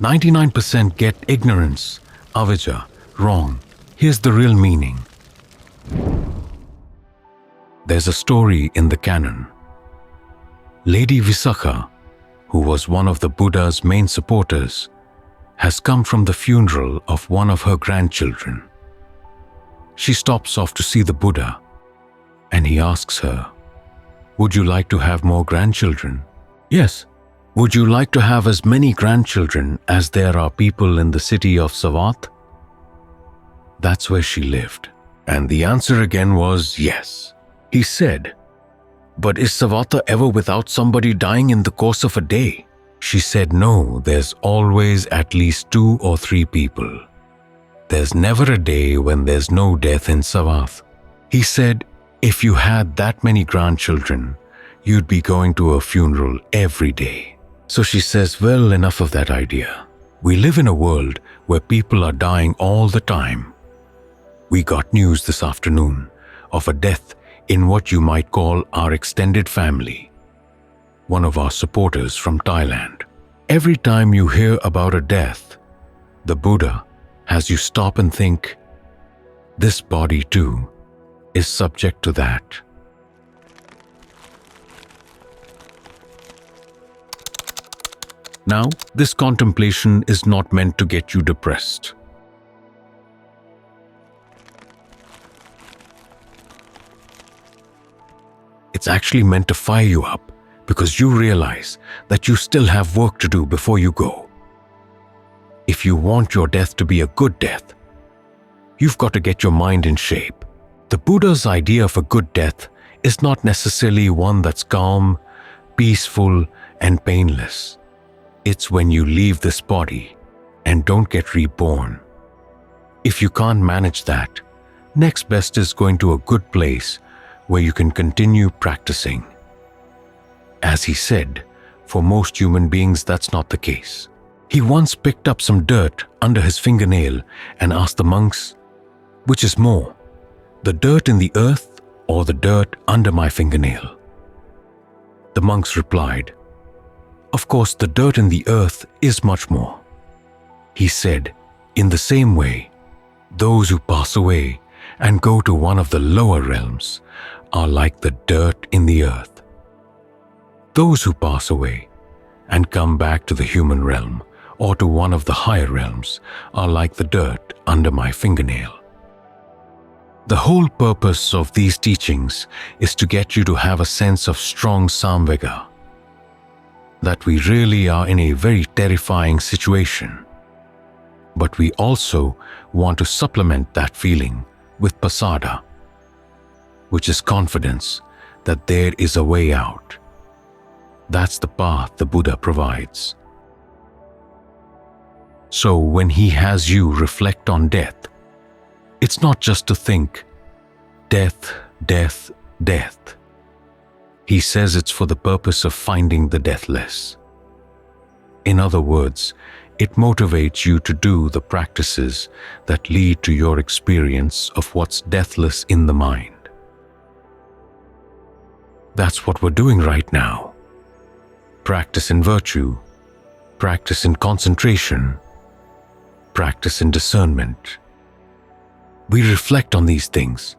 99% get ignorance, Avijjā, wrong. Here's the real meaning. There's a story in the canon. Lady Visakha, who was one of the Buddha's main supporters, has come from the funeral of one of her grandchildren. She stops off to see the Buddha, and he asks her, "Would you like to have more grandchildren?" "Yes." "Would you like to have as many grandchildren as there are people in the city of Savat?" That's where she lived. And the answer again was yes. He said, "But is Savata ever without somebody dying in the course of a day?" She said, "No, there's always at least 2 or 3 people. There's never a day when there's no death in Savat." He said, "If you had that many grandchildren, you'd be going to a funeral every day." So she says, "Well, enough of that idea. We live in a world where people are dying all the time. We got news this afternoon of a death in what you might call our extended family, one of our supporters from Thailand. Every time you hear about a death, the Buddha has you stop and think, this body too is subject to that." Now, this contemplation is not meant to get you depressed. It's actually meant to fire you up because you realize that you still have work to do before you go. If you want your death to be a good death, you've got to get your mind in shape. The Buddha's idea of a good death is not necessarily one that's calm, peaceful, and painless. It's when you leave this body and don't get reborn. If you can't manage that, next best is going to a good place where you can continue practicing. As he said, for most human beings that's not the case. He once picked up some dirt under his fingernail and asked the monks, "Which is more, the dirt in the earth or the dirt under my fingernail?" The monks replied, "Of course, the dirt in the earth is much more." He said, "In the same way, those who pass away and go to one of the lower realms are like the dirt in the earth. Those who pass away and come back to the human realm or to one of the higher realms are like the dirt under my fingernail." The whole purpose of these teachings is to get you to have a sense of strong samvega, that we really are in a very terrifying situation. But we also want to supplement that feeling with pasada, which is confidence that there is a way out. That's the path the Buddha provides. So when he has you reflect on death, it's not just to think, death, death, death. He says it's for the purpose of finding the deathless. In other words, it motivates you to do the practices that lead to your experience of what's deathless in the mind. That's what we're doing right now. Practice in virtue, practice in concentration, practice in discernment. We reflect on these things,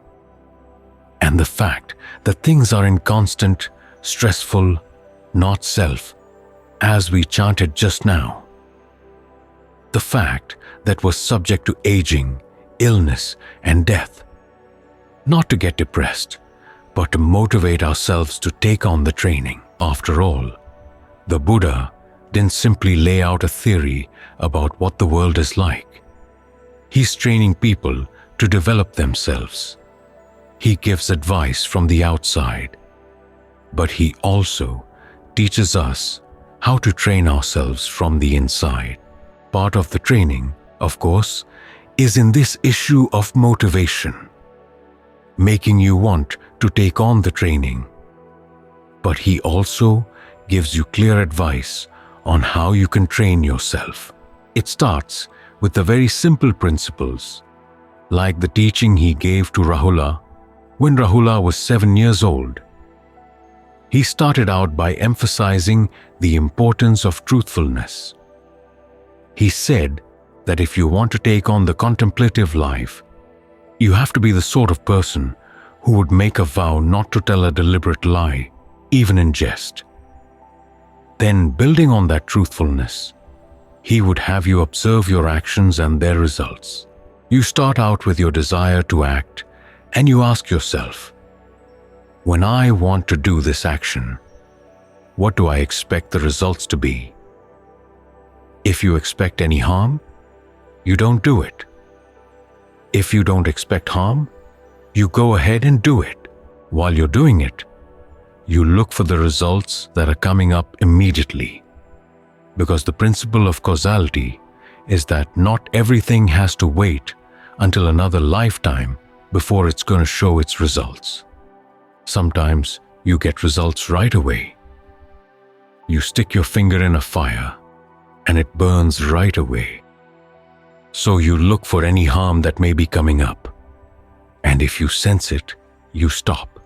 and the fact that things are inconstant, stressful, not self, as we chanted just now. The fact that we're subject to aging, illness, and death. Not to get depressed, but to motivate ourselves to take on the training. After all, the Buddha didn't simply lay out a theory about what the world is like. He's training people to develop themselves. He gives advice from the outside, but he also teaches us how to train ourselves from the inside. Part of the training, of course, is in this issue of motivation, making you want to take on the training. But he also gives you clear advice on how you can train yourself. It starts with the very simple principles, like the teaching he gave to Rahula when Rahula was 7 years old. He started out by emphasizing the importance of truthfulness. He said that if you want to take on the contemplative life, you have to be the sort of person who would make a vow not to tell a deliberate lie, even in jest. Then, building on that truthfulness, he would have you observe your actions and their results. You start out with your desire to act, and you ask yourself, when I want to do this action, what do I expect the results to be? If you expect any harm, you don't do it. If you don't expect harm, you go ahead and do it. While you're doing it, you look for the results that are coming up immediately. Because the principle of causality is that not everything has to wait until another lifetime before it's going to show its results. Sometimes you get results right away. You stick your finger in a fire and it burns right away. So you look for any harm that may be coming up. And if you sense it, you stop.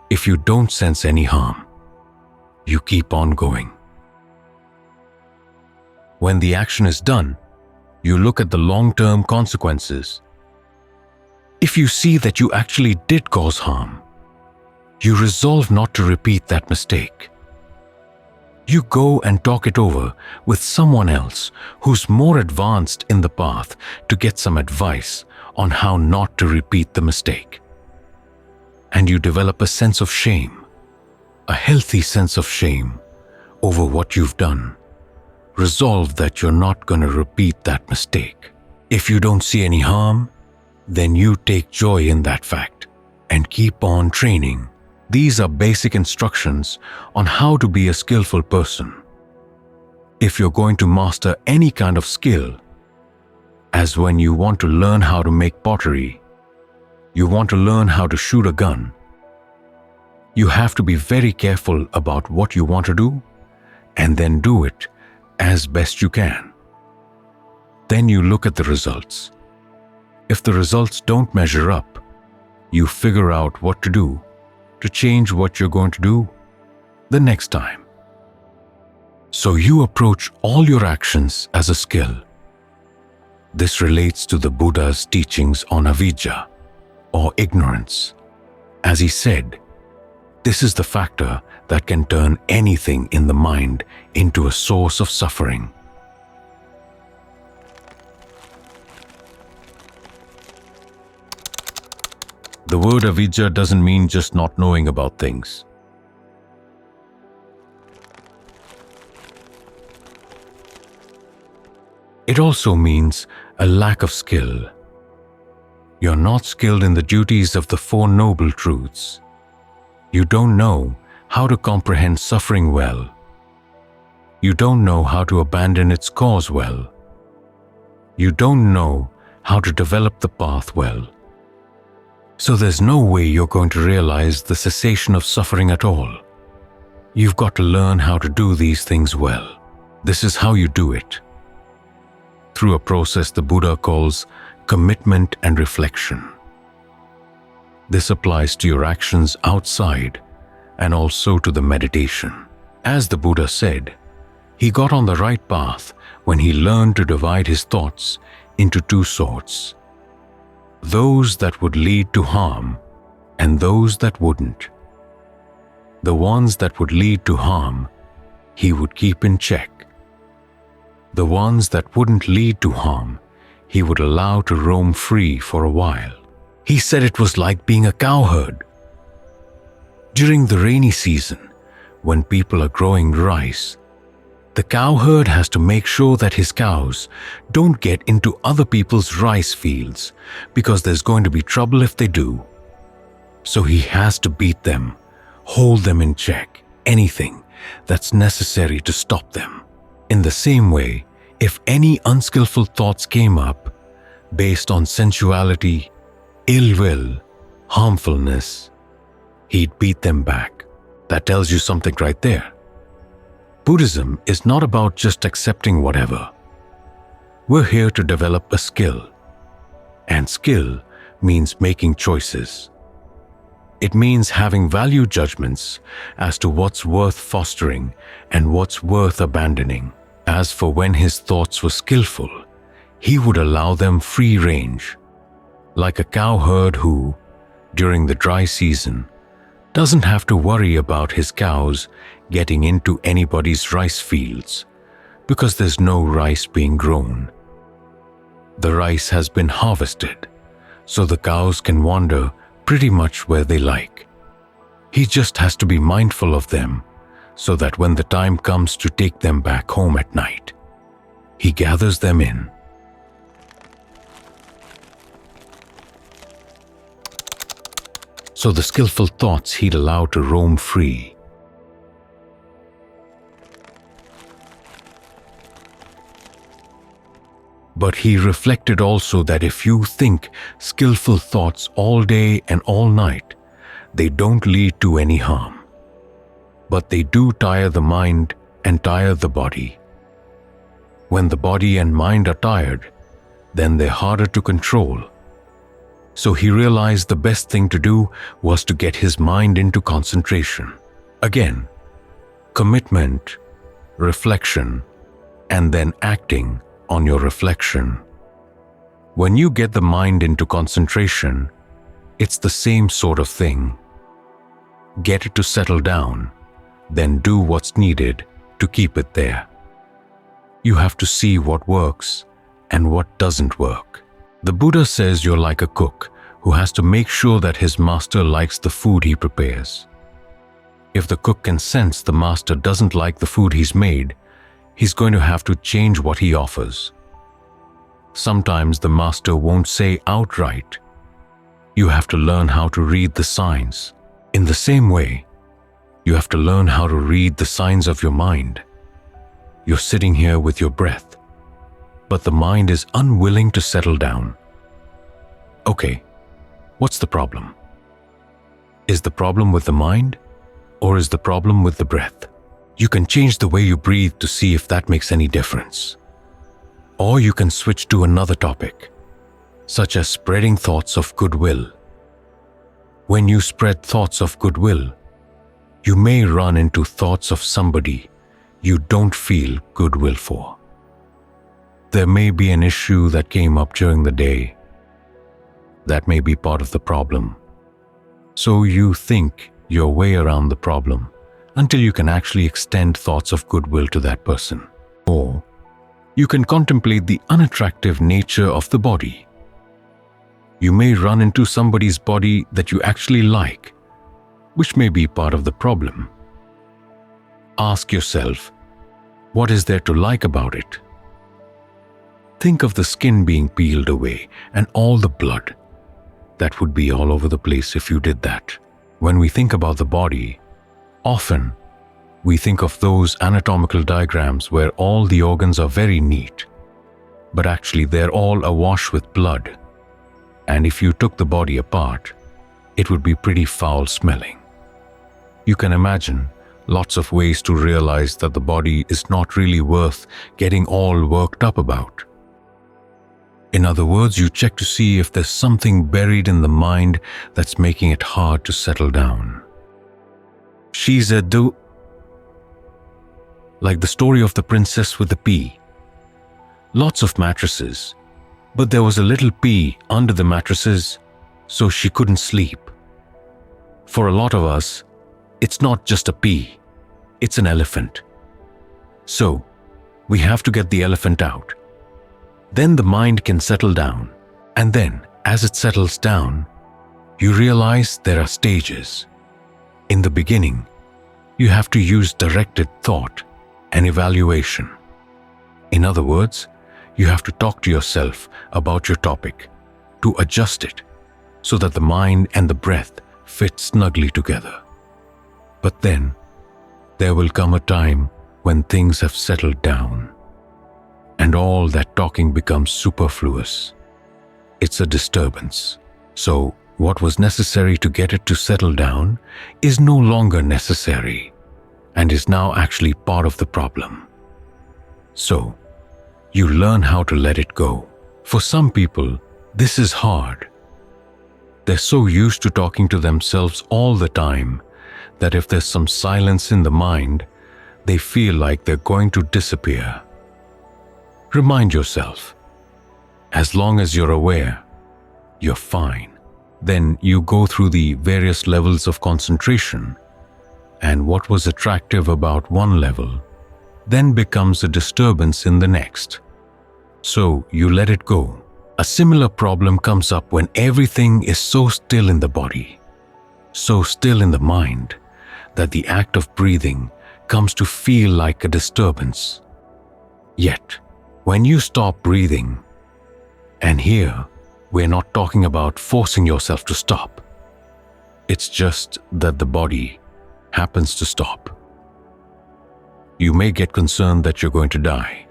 If you don't sense any harm, you keep on going. When the action is done, you look at the long-term consequences. If you see that you actually did cause harm, you resolve not to repeat that mistake. You go and talk it over with someone else who's more advanced in the path to get some advice on how not to repeat the mistake. And you develop a sense of shame, a healthy sense of shame over what you've done. Resolve that you're not going to repeat that mistake. If you don't see any harm, then you take joy in that fact and keep on training. These are basic instructions on how to be a skillful person. If you're going to master any kind of skill, as when you want to learn how to make pottery, you want to learn how to shoot a gun, you have to be very careful about what you want to do and then do it as best you can. Then you look at the results. If the results don't measure up, you figure out what to do to change what you're going to do the next time. So you approach all your actions as a skill. This relates to the Buddha's teachings on Avijjā, or ignorance. As he said, this is the factor that can turn anything in the mind into a source of suffering. The word Avijjā doesn't mean just not knowing about things. It also means a lack of skill. You're not skilled in the duties of the Four Noble Truths. You don't know how to comprehend suffering well. You don't know how to abandon its cause well. You don't know how to develop the path well. So there's no way you're going to realize the cessation of suffering at all. You've got to learn how to do these things well. This is how you do it. Through a process the Buddha calls commitment and reflection. This applies to your actions outside and also to the meditation. As the Buddha said, he got on the right path when he learned to divide his thoughts into two sorts: those that would lead to harm and those that wouldn't. The ones that would lead to harm, he would keep in check. The ones that wouldn't lead to harm, he would allow to roam free for a while. He said it was like being a cowherd. During the rainy season, when people are growing rice, the cowherd has to make sure that his cows don't get into other people's rice fields because there's going to be trouble if they do. So he has to beat them, hold them in check, anything that's necessary to stop them. In the same way, if any unskillful thoughts came up based on sensuality, ill will, harmfulness, he'd beat them back. That tells you something right there. Buddhism is not about just accepting whatever. We're here to develop a skill. And skill means making choices. It means having value judgments as to what's worth fostering and what's worth abandoning. As for when his thoughts were skillful, he would allow them free range, like a cowherd who, during the dry season, doesn't have to worry about his cows getting into anybody's rice fields because there's no rice being grown. The rice has been harvested, so the cows can wander pretty much where they like. He just has to be mindful of them so that when the time comes to take them back home at night, he gathers them in. So the skillful thoughts he'd allow to roam free. But he reflected also that if you think skillful thoughts all day and all night, they don't lead to any harm. But they do tire the mind and tire the body. When the body and mind are tired, then they're harder to control. So he realized the best thing to do was to get his mind into concentration. Again, commitment, reflection, and then acting on your reflection. When you get the mind into concentration, it's the same sort of thing. Get it to settle down, then do what's needed to keep it there. You have to see what works and what doesn't work. The Buddha says you're like a cook who has to make sure that his master likes the food he prepares. If the cook can sense the master doesn't like the food he's made, he's going to have to change what he offers. Sometimes the master won't say outright. You have to learn how to read the signs. In the same way, you have to learn how to read the signs of your mind. You're sitting here with your breath, but the mind is unwilling to settle down. Okay, what's the problem? Is the problem with the mind, or is the problem with the breath? You can change the way you breathe to see if that makes any difference. Or you can switch to another topic, such as spreading thoughts of goodwill. When you spread thoughts of goodwill, you may run into thoughts of somebody you don't feel goodwill for. There may be an issue that came up during the day. That may be part of the problem. So you think your way around the problem until you can actually extend thoughts of goodwill to that person. Or you can contemplate the unattractive nature of the body. You may run into somebody's body that you actually like, which may be part of the problem. Ask yourself, what is there to like about it? Think of the skin being peeled away and all the blood. That would be all over the place if you did that. When we think about the body, often we think of those anatomical diagrams where all the organs are very neat, but actually they're all awash with blood. And if you took the body apart, it would be pretty foul smelling. You can imagine lots of ways to realize that the body is not really worth getting all worked up about. In other words, you check to see if there's something buried in the mind that's making it hard to settle down. She's a like the story of the princess with the pea. Lots of mattresses, but there was a little pea under the mattresses, so she couldn't sleep. For a lot of us, it's not just a pea, it's an elephant. So, we have to get the elephant out. Then the mind can settle down, and then, as it settles down, you realize there are stages. In the beginning, you have to use directed thought and evaluation. In other words, you have to talk to yourself about your topic to adjust it so that the mind and the breath fit snugly together. But then, there will come a time when things have settled down, and all that talking becomes superfluous. It's a disturbance. So, what was necessary to get it to settle down is no longer necessary, and is now actually part of the problem. So, you learn how to let it go. For some people, this is hard. They're so used to talking to themselves all the time that if there's some silence in the mind, they feel like they're going to disappear. Remind yourself, as long as you're aware, you're fine. Then you go through the various levels of concentration, and what was attractive about one level then becomes a disturbance in the next. So you let it go. A similar problem comes up when everything is so still in the body, so still in the mind, that the act of breathing comes to feel like a disturbance. Yet, when you stop breathing, and here we're not talking about forcing yourself to stop, it's just that the body happens to stop. You may get concerned that you're going to die.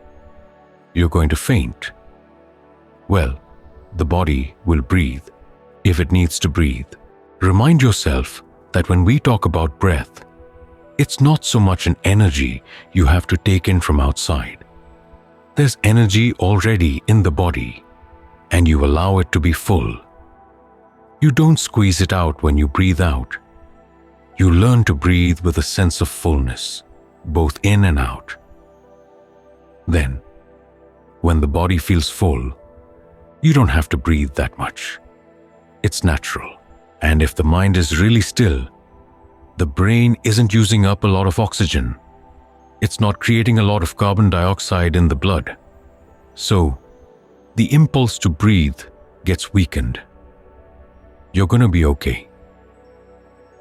You're going to faint. Well, the body will breathe if it needs to breathe. Remind yourself that when we talk about breath, it's not so much an energy you have to take in from outside. There's energy already in the body, and you allow it to be full. You don't squeeze it out when you breathe out. You learn to breathe with a sense of fullness, both in and out. Then, when the body feels full, you don't have to breathe that much. It's natural. And if the mind is really still, the brain isn't using up a lot of oxygen. It's not creating a lot of carbon dioxide in the blood. So, the impulse to breathe gets weakened. You're going to be okay.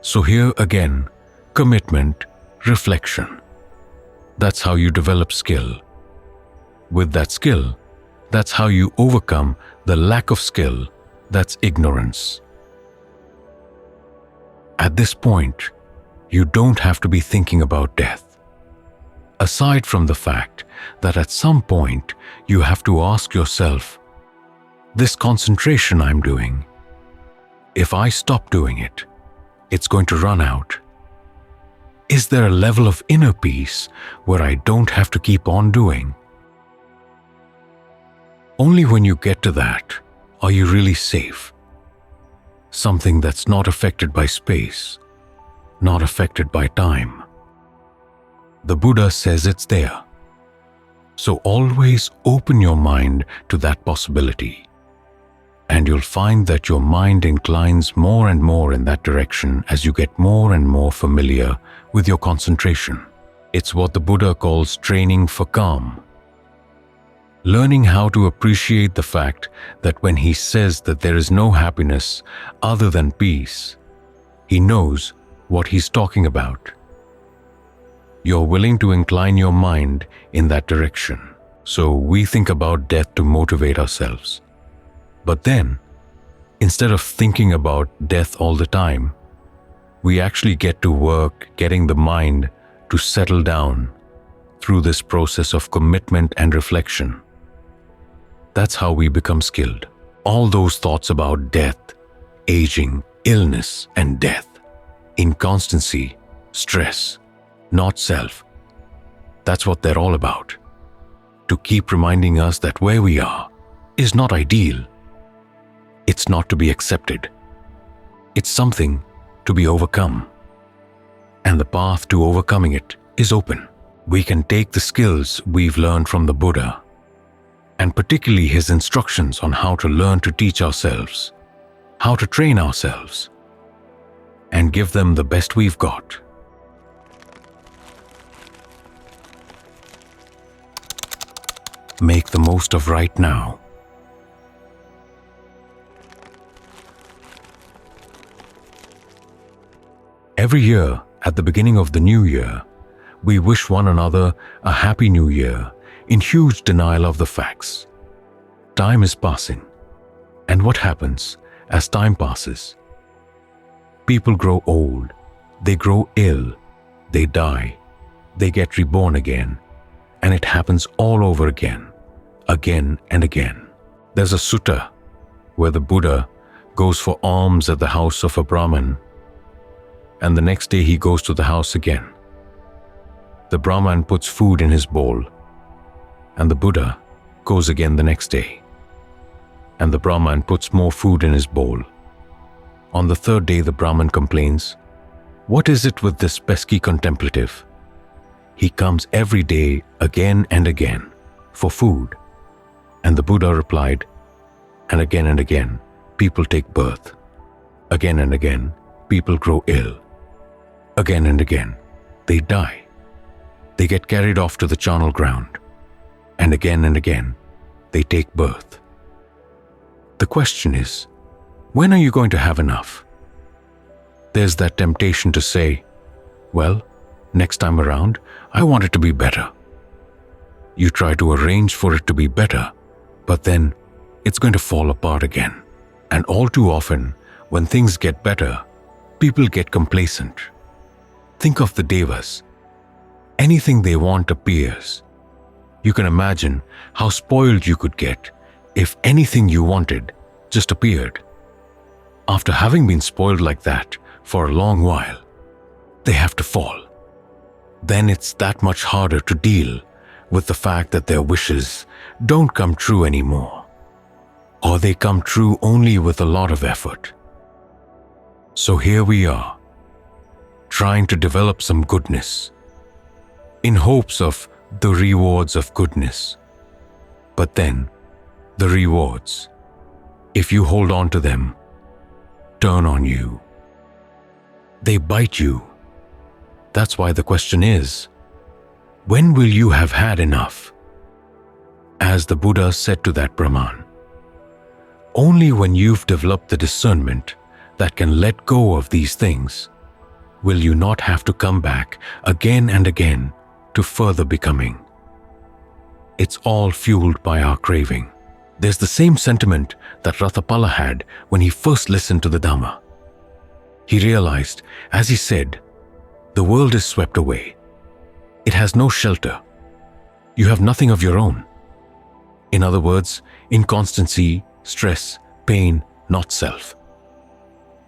So here again, commitment, reflection. That's how you develop skill. With that skill, that's how you overcome the lack of skill, that's ignorance. At this point, you don't have to be thinking about death. Aside from the fact that at some point you have to ask yourself, this concentration I'm doing, if I stop doing it, it's going to run out. Is there a level of inner peace where I don't have to keep on doing? Only when you get to that are you really safe. Something that's not affected by space, not affected by time. The Buddha says it's there. So always open your mind to that possibility, and you'll find that your mind inclines more and more in that direction as you get more and more familiar with your concentration. It's what the Buddha calls training for calm. Learning how to appreciate the fact that when he says that there is no happiness other than peace, he knows what he's talking about. You're willing to incline your mind in that direction. So we think about death to motivate ourselves. But then, instead of thinking about death all the time, we actually get to work getting the mind to settle down through this process of commitment and reflection. That's how we become skilled. All those thoughts about death, aging, illness, and death, inconstancy, stress, not self. That's what they're all about. To keep reminding us that where we are is not ideal. It's not to be accepted. It's something to be overcome. And the path to overcoming it is open. We can take the skills we've learned from the Buddha, and particularly his instructions on how to learn to teach ourselves, how to train ourselves, and give them the best we've got. Make the most of right now. Every year, at the beginning of the new year, we wish one another a happy new year in huge denial of the facts. Time is passing. And what happens as time passes? People grow old, they grow ill, they die, they get reborn again, and it happens all over again and again. There's a sutta where the Buddha goes for alms at the house of a Brahmin, and the next day he goes to the house again. The Brahmin puts food in his bowl, and the Buddha goes again the next day, and the Brahmin puts more food in his bowl. On the third day, the Brahmin complains, "What is it with this pesky contemplative? He comes every day again and again for food, And the Buddha replied, and again, people take birth. Again and again, people grow ill. Again and again, they die. They get carried off to the charnel ground. And again, they take birth. The question is, when are you going to have enough? There's that temptation to say, well, next time around, I want it to be better. You try to arrange for it to be better, but then it's going to fall apart again. And all too often, when things get better, people get complacent. Think of the Devas. Anything they want appears. You can imagine how spoiled you could get if anything you wanted just appeared. After having been spoiled like that for a long while, they have to fall. Then it's that much harder to deal with the fact that their wishes don't come true anymore, or they come true only with a lot of effort. So here we are, trying to develop some goodness, in hopes of the rewards of goodness. But then, the rewards, if you hold on to them, turn on you. They bite you. That's why the question is, when will you have had enough? As the Buddha said to that Brahman, only when you've developed the discernment that can let go of these things will you not have to come back again and again to further becoming. It's all fueled by our craving. There's the same sentiment that Ratapala had when he first listened to the Dhamma. He realized, as he said, the world is swept away. It has no shelter. You have nothing of your own. In other words, inconstancy, stress, pain, not self.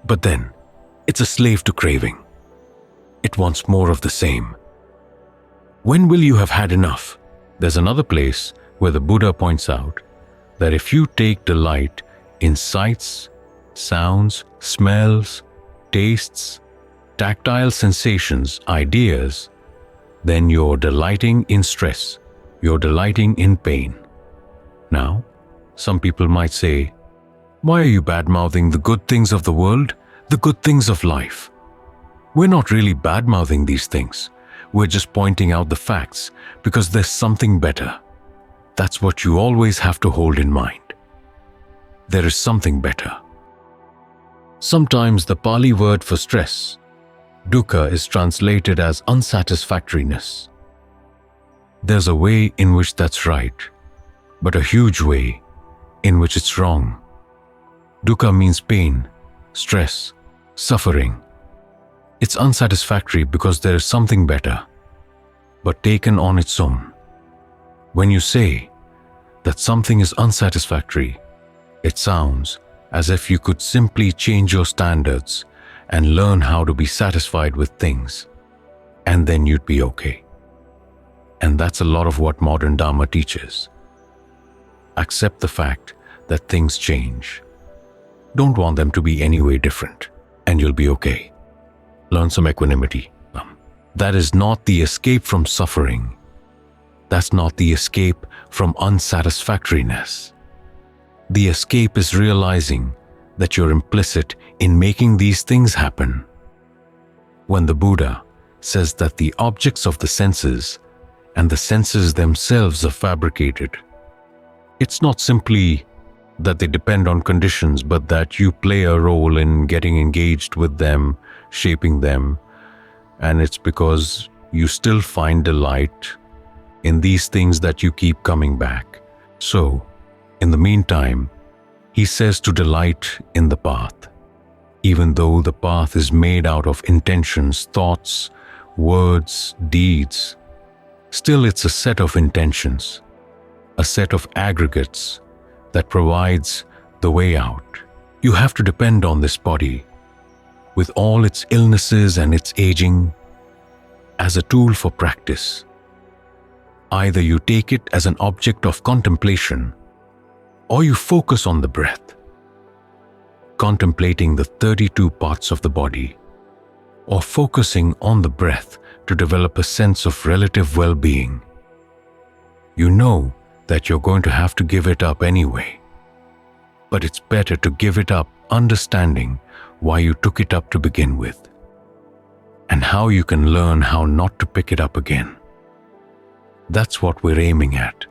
But then, it's a slave to craving. It wants more of the same. When will you have had enough? There's another place where the Buddha points out that if you take delight in sights, sounds, smells, tastes, tactile sensations, ideas, then you're delighting in stress, you're delighting in pain. Now, some people might say, why are you bad-mouthing the good things of the world, the good things of life? We're not really bad-mouthing these things. We're just pointing out the facts because there's something better. That's what you always have to hold in mind. There is something better. Sometimes the Pali word for stress, dukkha, is translated as unsatisfactoriness. There's a way in which that's right, but a huge way in which it's wrong. Dukkha means pain, stress, suffering. It's unsatisfactory because there is something better, but taken on its own. When you say that something is unsatisfactory, it sounds as if you could simply change your standards and learn how to be satisfied with things, and then you'd be okay. And that's a lot of what modern Dharma teaches. Accept the fact that things change. Don't want them to be any way different, and you'll be okay. Learn some equanimity. That is not the escape from suffering. That's not the escape from unsatisfactoriness. The escape is realizing that you're implicit in making these things happen. When the Buddha says that the objects of the senses and the senses themselves are fabricated, it's not simply that they depend on conditions, but that you play a role in getting engaged with them, shaping them, and it's because you still find delight in these things that you keep coming back. So, in the meantime, he says to delight in the path. Even though the path is made out of intentions, thoughts, words, deeds, still it's a set of intentions, a set of aggregates that provides the way out. You have to depend on this body, with all its illnesses and its aging, as a tool for practice. Either you take it as an object of contemplation, or you focus on the breath, contemplating the 32 parts of the body, or focusing on the breath to develop a sense of relative well-being. You know that you're going to have to give it up anyway. But it's better to give it up understanding why you took it up to begin with, and how you can learn how not to pick it up again. That's what we're aiming at.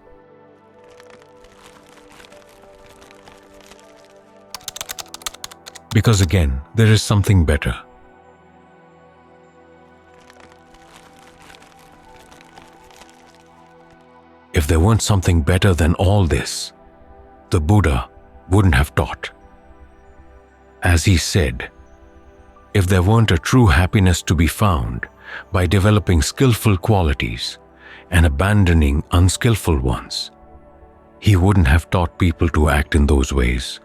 Because again, there is something better. If there weren't something better than all this, the Buddha wouldn't have taught. As he said, if there weren't a true happiness to be found by developing skillful qualities and abandoning unskillful ones, he wouldn't have taught people to act in those ways.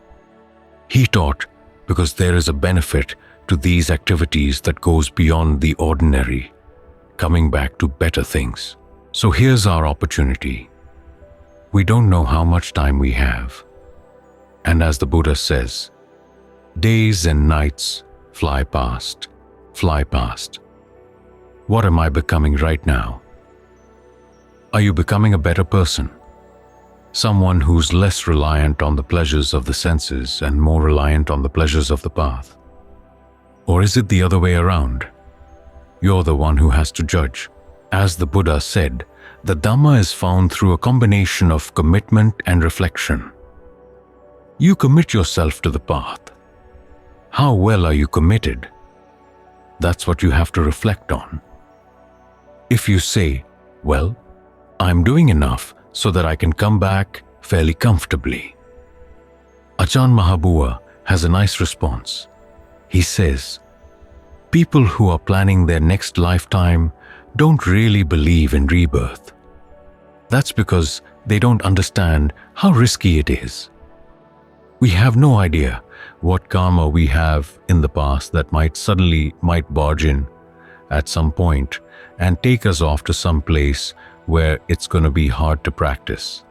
He taught because there is a benefit to these activities that goes beyond the ordinary, coming back to better things. So here's our opportunity. We don't know how much time we have. And as the Buddha says, days and nights fly past, fly past. What am I becoming right now? Are you becoming a better person? Someone who's less reliant on the pleasures of the senses and more reliant on the pleasures of the path? Or is it the other way around? You're the one who has to judge. As the Buddha said, the Dhamma is found through a combination of commitment and reflection. You commit yourself to the path. How well are you committed? That's what you have to reflect on. If you say, well, I'm doing enough so that I can come back fairly comfortably. Ajahn Mahabua has a nice response. He says, people who are planning their next lifetime don't really believe in rebirth. That's because they don't understand how risky it is. We have no idea what karma we have in the past that might barge in at some point and take us off to some place where it's going to be hard to practice.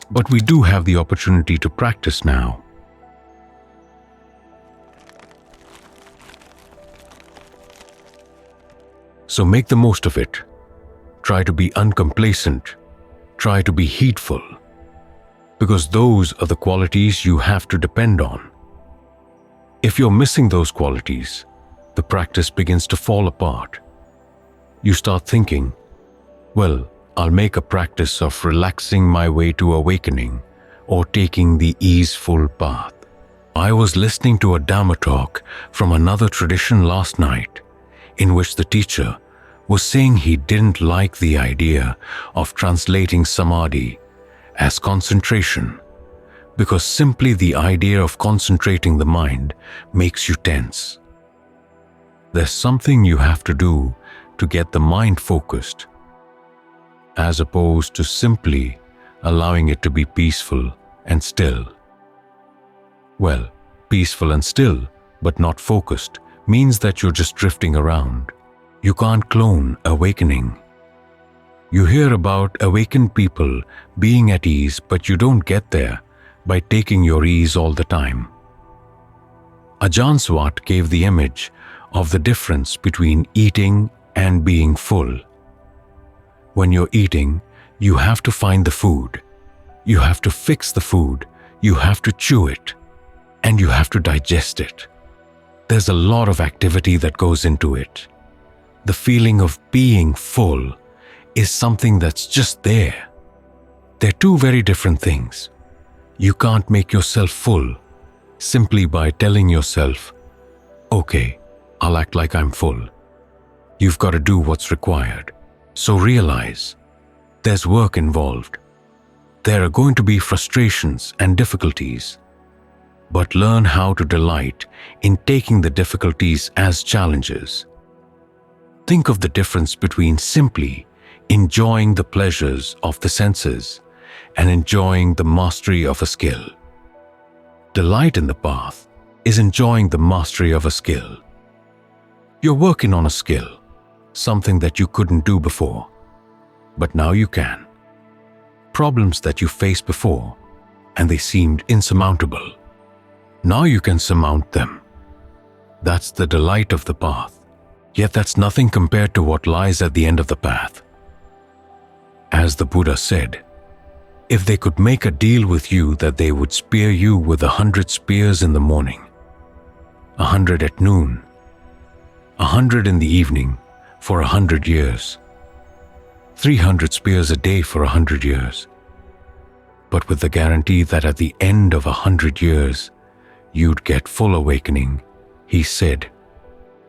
But we do have the opportunity to practice now. So make the most of it. Try to be uncomplacent. Try to be heedful. Because those are the qualities you have to depend on. If you're missing those qualities, the practice begins to fall apart. You start thinking, well, I'll make a practice of relaxing my way to awakening or taking the easeful path. I was listening to a Dhamma talk from another tradition last night, in which the teacher was saying he didn't like the idea of translating samadhi as concentration, because simply the idea of concentrating the mind makes you tense. There's something you have to do to get the mind focused, as opposed to simply allowing it to be peaceful and still. Well, peaceful and still, but not focused, means that you're just drifting around. You can't clone awakening. You hear about awakened people being at ease, but you don't get there by taking your ease all the time. Ajahn Swat gave the image of the difference between eating and being full. When you're eating, you have to find the food. You have to fix the food. You have to chew it. And you have to digest it. There's a lot of activity that goes into it. The feeling of being full is something that's just there. They're two very different things. You can't make yourself full simply by telling yourself, okay, I'll act like I'm full. You've got to do what's required. So realize, there's work involved. There are going to be frustrations and difficulties. But learn how to delight in taking the difficulties as challenges. Think of the difference between simply enjoying the pleasures of the senses and enjoying the mastery of a skill. Delight in the path is enjoying the mastery of a skill. You're working on a skill, something that you couldn't do before, but now you can. Problems that you faced before, and they seemed insurmountable. Now you can surmount them. That's the delight of the path. Yet that's nothing compared to what lies at the end of the path. As the Buddha said, if they could make a deal with you that they would spear you with 100 spears in the morning, 100 at noon, 100 in the evening for 100 years, 300 spears a day for 100 years, but with the guarantee that at the end of 100 years, you'd get full awakening, he said,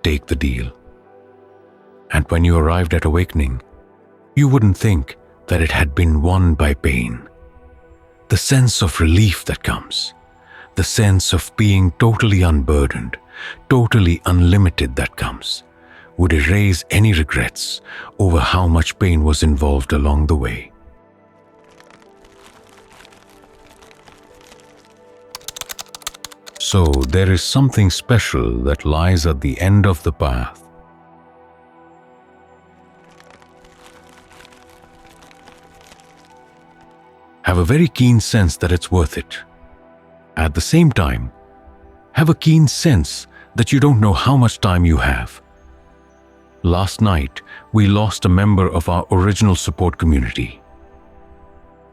take the deal. And when you arrived at awakening, you wouldn't think that it had been won by pain. The sense of relief that comes, the sense of being totally unburdened, totally unlimited that comes, would erase any regrets over how much pain was involved along the way. So there is something special that lies at the end of the path. Have a very keen sense that it's worth it. At the same time, have a keen sense that you don't know how much time you have. Last night, we lost a member of our original support community.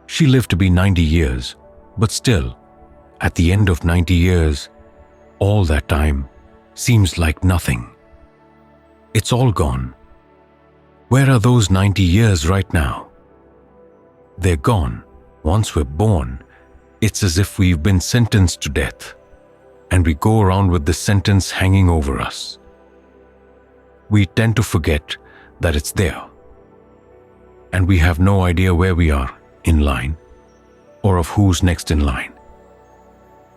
She lived to be 90 years, but still, at the end of 90 years, all that time seems like nothing. It's all gone. Where are those 90 years right now? They're gone. Once we're born, it's as if we've been sentenced to death, and we go around with this sentence hanging over us. We tend to forget that it's there, and we have no idea where we are in line or of who's next in line.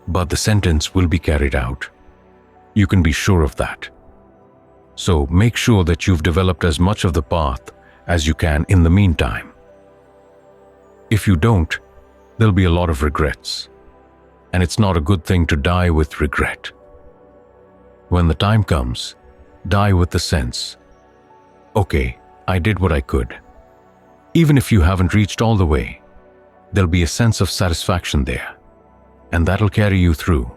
But the sentence will be carried out. You can be sure of that. So make sure that you've developed as much of the path as you can in the meantime. If you don't, there'll be a lot of regrets, and it's not a good thing to die with regret. When the time comes, die with the sense, okay, I did what I could. Even if you haven't reached all the way, there'll be a sense of satisfaction there, and that'll carry you through.